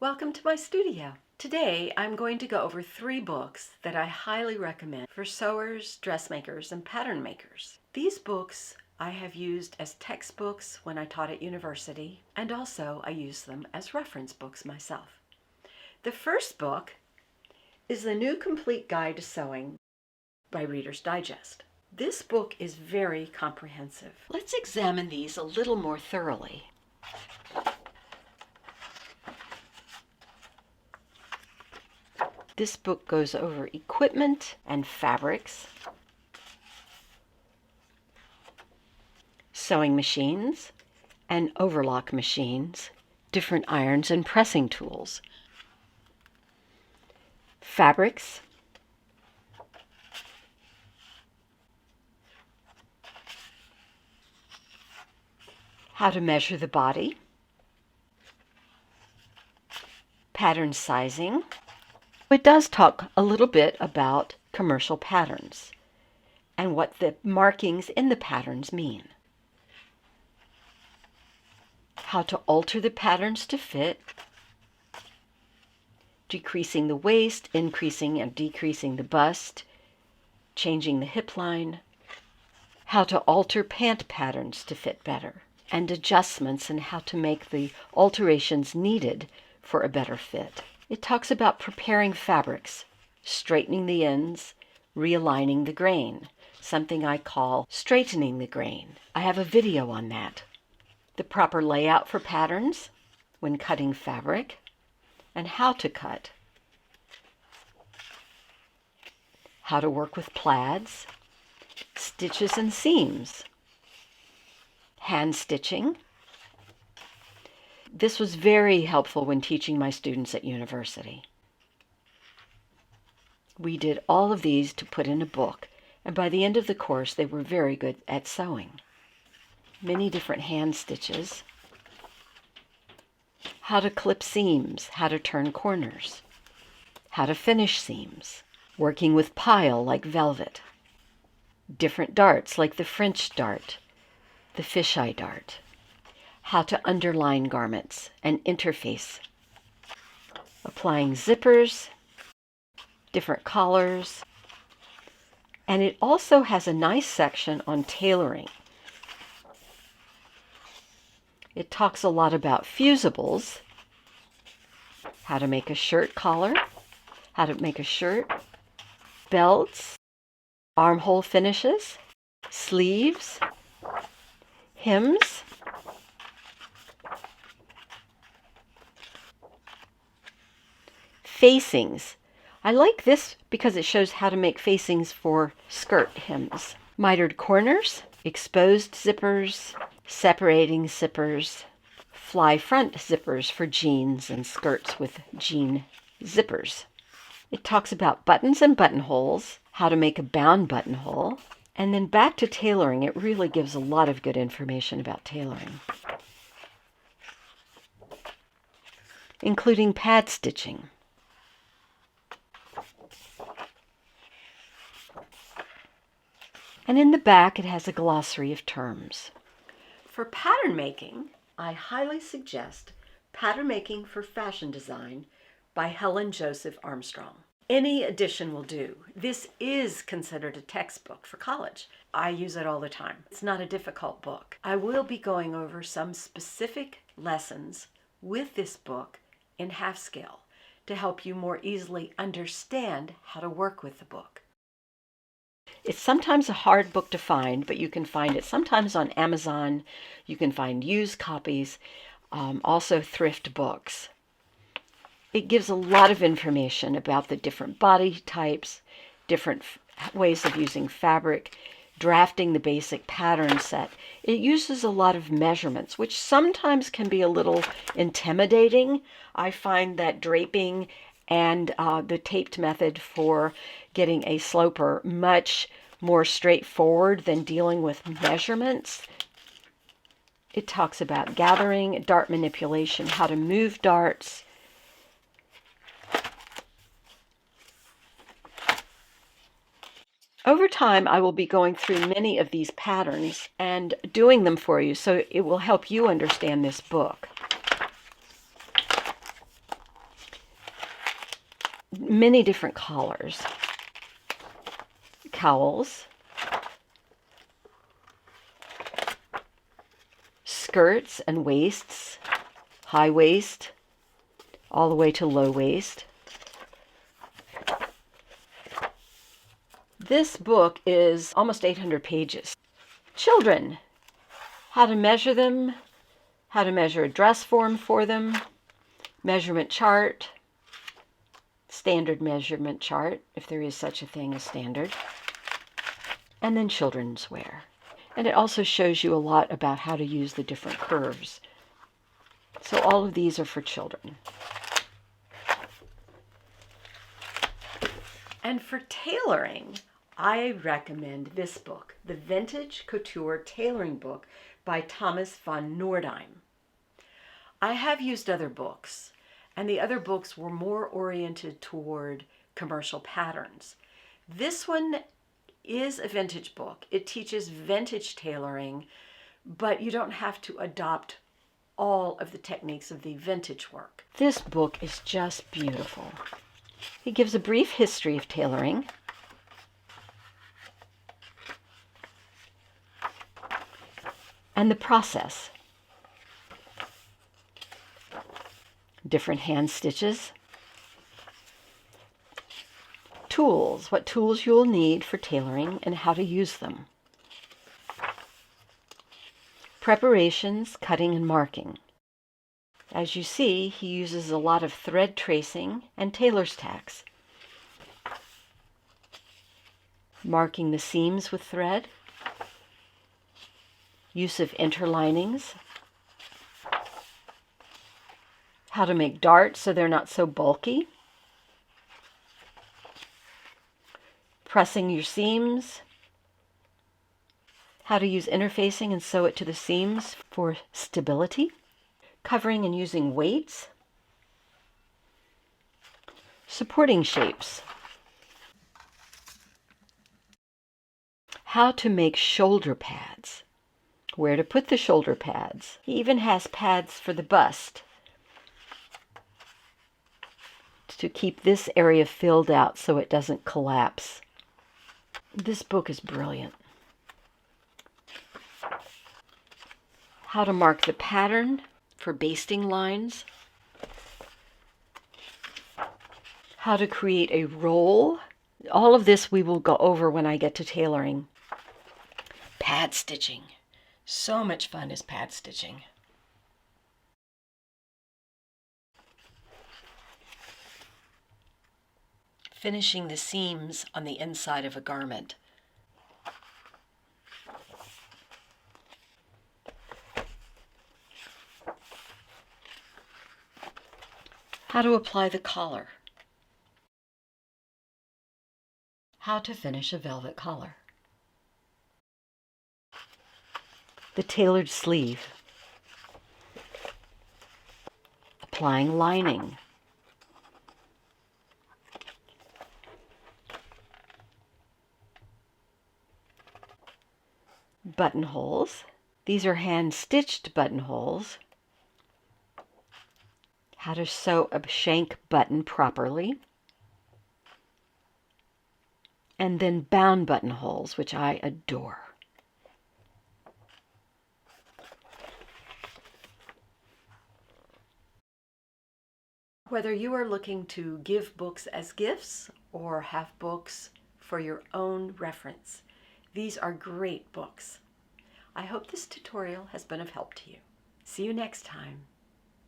Welcome to my studio. Today I'm going to go over 3 books that I highly recommend for sewers, dressmakers, and pattern makers. These books I have used as textbooks when I taught at university, and also I use them as reference books myself. The first book is The New Complete Guide to Sewing by Reader's Digest. This book is very comprehensive. Let's examine these a little more thoroughly. This book goes over equipment and fabrics, sewing machines and overlock machines, different irons and pressing tools, fabrics, how to measure the body, pattern sizing. It does talk a little bit about commercial patterns and what the markings in the patterns mean. How to alter the patterns to fit, decreasing the waist, increasing and decreasing the bust, changing the hip line, how to alter pant patterns to fit better, and adjustments and how to make the alterations needed for a better fit. It talks about preparing fabrics, straightening the ends, realigning the grain, something I call straightening the grain. I have a video on that. The proper layout for patterns when cutting fabric, and how to cut. How to work with plaids, stitches and seams, hand stitching. This was very helpful when teaching my students at university. We did all of these to put in a book, and by the end of the course they were very good at sewing. Many different hand stitches, how to clip seams, how to turn corners, how to finish seams, working with pile like velvet, different darts like the French dart, the fisheye dart, how to underline garments and interface, applying zippers, different collars, and it also has a nice section on tailoring. It talks a lot about fusibles, how to make a shirt collar, how to make a shirt, belts, armhole finishes, sleeves, hems, facings. I like this because it shows how to make facings for skirt hems. Mitered corners, exposed zippers, separating zippers, fly front zippers for jeans and skirts with jean zippers. It talks about buttons and buttonholes, how to make a bound buttonhole, and then back to tailoring. It really gives a lot of good information about tailoring, including pad stitching. And in the back, it has a glossary of terms. For pattern making, I highly suggest Patternmaking for Fashion Design by Helen Joseph Armstrong. Any edition will do. This is considered a textbook for college. I use it all the time. It's not a difficult book. I will be going over some specific lessons with this book in half scale to help you more easily understand how to work with the book. It's sometimes a hard book to find, but you can find it sometimes on Amazon. You can find used copies, also thrift books. It gives a lot of information about the different body types, different ways of using fabric, drafting the basic pattern set. It uses a lot of measurements, which sometimes can be a little intimidating. I find that draping and the taped method for getting a sloper much more straightforward than dealing with measurements. It talks about gathering, dart manipulation, how to move darts. Over time, I will be going through many of these patterns and doing them for you, so it will help you understand this book. many different collars, cowls, skirts and waists, high waist, all the way to low waist. This book is almost 800 pages. Children, how to measure them, how to measure a dress form for them, measurement chart, standard measurement chart, if there is such a thing as standard, and then children's wear. And it also shows you a lot about how to use the different curves. So all of these are for children. And for tailoring, I recommend this book, the Vintage Couture Tailoring Book by Thomas von Nordheim. I have used other books, and the other books were more oriented toward commercial patterns. This one is a vintage book. It teaches vintage tailoring, but you don't have to adopt all of the techniques of the vintage work. This book is just beautiful. He gives a brief history of tailoring, and the process. Different hand stitches. Tools, what tools you will need for tailoring and how to use them. Preparations, cutting and marking. As you see, he uses a lot of thread tracing and tailor's tacks. Marking the seams with thread. Use of interlinings. How to make darts so they're not so bulky. Pressing your seams. How to use interfacing and sew it to the seams for stability. Covering and using weights. Supporting shapes. How to make shoulder pads. Where to put the shoulder pads. He even has pads for the bust to keep this area filled out so it doesn't collapse. This book is brilliant. How to mark the pattern for basting lines. How to create a roll. All of this we will go over when I get to tailoring. Pad stitching. So much fun is pad stitching. Finishing the seams on the inside of a garment. How to apply the collar. How to finish a velvet collar. The tailored sleeve. Applying lining. Buttonholes. These are hand-stitched buttonholes. How to sew a shank button properly. And then bound buttonholes, which I adore. Whether you are looking to give books as gifts or have books for your own reference, these are great books. I hope this tutorial has been of help to you. See you next time.